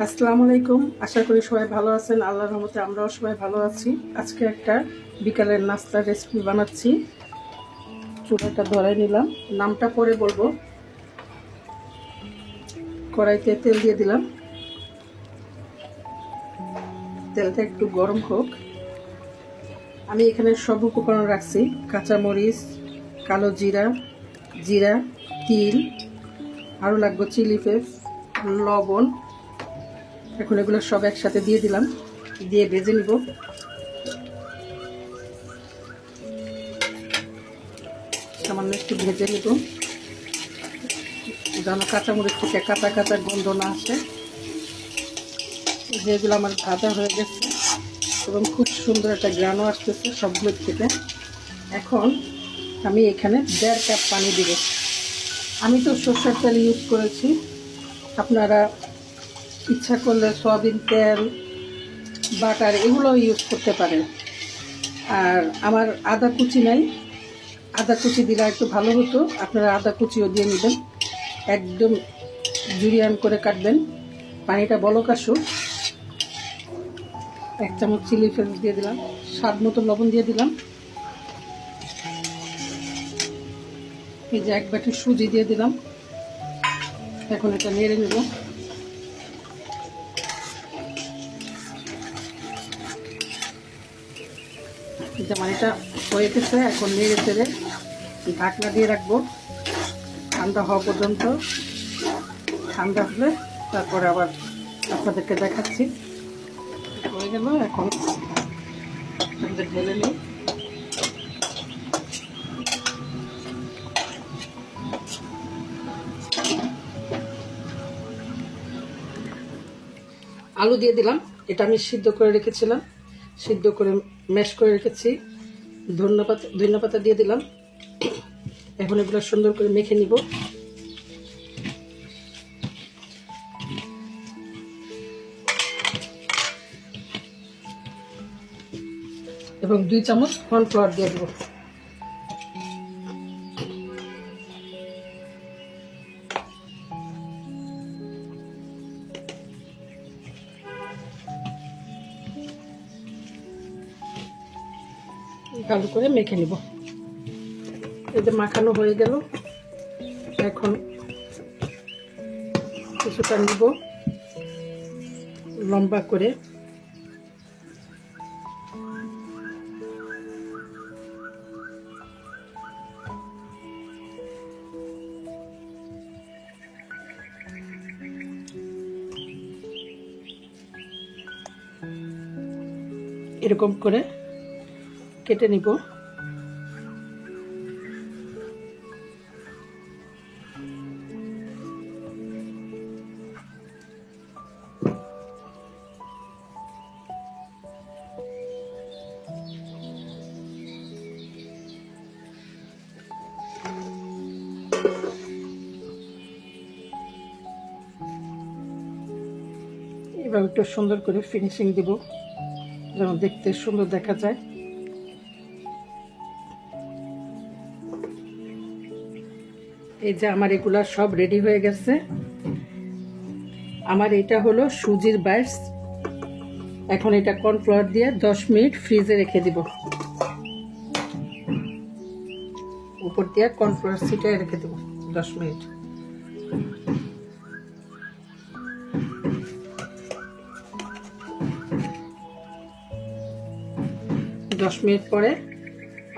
আসসালামু আলাইকুম। আশা করি সবাই ভালো আছেন। আল্লাহর রহমতে আমরাও সবাই ভালো আছি। আজকে একটা বিকালের নাস্তার রেসিপি বানাচ্ছি। চুলাটা ধরাই নিলাম, নামটা পরে বলবো। কড়াইতে তেল দিয়ে দিলাম, তেলটা একটু গরম হোক। আমি এখানে সব উপকরণ রাখছি: কাঁচামরিচ, কালো জিরা, জিরা, তিল, আরও লাগবে চিলি ফ্লেক্স, লবণ। এখন এগুলো সব একসাথে দিয়ে দিলাম, দিয়ে ভেজে নিব। সামান্য একটু ভেজে নিব যেন কাঁচামরিচ থেকে কাঁচা কাঁচা গন্ধ না আসে। যেগুলো আমার ভাজা হয়ে গেছে এবং খুব সুন্দর একটা গ্রানও আসতেছে সবগুলোর থেকে। এখন আমি এখানে 1.5 কাপ পানি দিব। আমি তো সরষের তেল ইউজ করেছি, আপনারা ইচ্ছা করলে সয়াবিন তেল, বাটার এগুলো ইউজ করতে পারেন। আর আমার আদা কুচি নাই, আদা কুচি দিলে একটু ভালো হতো, আপনারা আদা কুচিও দিয়ে নেবেন। একদম জুরিয়ান করে কাটবেন। পানিটা বলক আসুক। 1 চামচ চিলি ফ্লেক্স দিয়ে দিলাম, স্বাদ মতো লবণ দিয়ে দিলাম। এই যে 1 বাটি সুজি দিয়ে দিলাম। এখন এটা নেড়ে নেব। যেমন এটা হয়ে গেছে, এখন নেড়ে চেড়ে ঢাকনা দিয়ে রাখবো ঠান্ডা হওয়া পর্যন্ত। ঠান্ডা হলে তারপরে আবার আপনাদেরকে দেখাচ্ছি। হয়ে গেল, এখন ঢেলে নিই। আলু দিয়ে দিলাম, এটা আমি সিদ্ধ করে রেখেছিলাম, সিদ্ধ করে ম্যাশ করে রেখেছি। ধনিয়া পাতা দিয়ে দিলাম। এখন এগুলো সুন্দর করে মেখে নিব। এবং 2 চামচ কর্নফ্লাওয়ার দিয়ে দেব। ভালো করে মেখে নিব। এতে মাখানো হয়ে গেল। এখন কিছুটা নিব লম্বা করে। এরকম করে কেটে নিব। এবার একটু সুন্দর করে ফিনিশিং দিব যেন দেখতে সুন্দর দেখা যায়। এই যে আমার এগুলা সব রেডি হয়ে গেছে। আমার এটা হলো সুজির বাইটস। এখন এটা কর্নফ্লাওয়ার দিয়ে 10 মিনিট ফ্রিজে রেখে দিব। উপর দিয়ে কর্নফ্লাওয়ার ছিটিয়ে রেখে দেব 10 মিনিট। দশ মিনিট পরে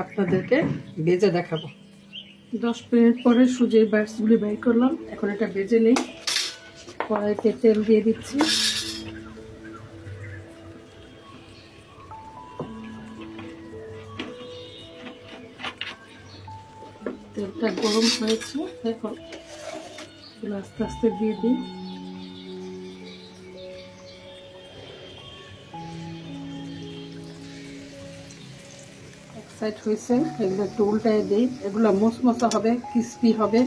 আপনাদেরকে ভেজে দেখাবো। 10 মিনিট পরে সুজির বাইটসগুলি বের করলাম। এখন এটা ভেজে নিই। কড়াইতে তেল দিয়ে দিচ্ছি। তেলটা গরম হয়েছে, এখন আস্তে আস্তে দিয়ে দিই। এক সাইড হয়েছে, এগুলো একটু উল্টায় দিই। এগুলো মচমচা হবে, ক্রিস্পি হবে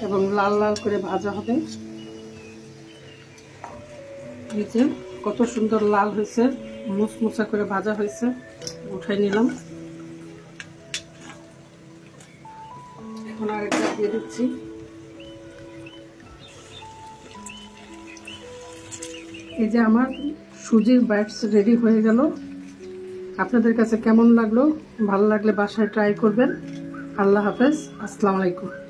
এবং লাল লাল করে ভাজা হবে। নিচে কত সুন্দর লাল হয়েছে, মুচমুচা করে ভাজা হয়েছে। উঠাই নিলাম। এখন আরেকটা দিয়ে দিচ্ছি। এই যে আমার সুজির বাইটস রেডি হয়ে গেল। আপনাদের কাছে কেমন লাগলো? ভালো লাগলে বাসায় ট্রাই করবেন। আল্লাহ হাফেজ, আসসালামু আলাইকুম।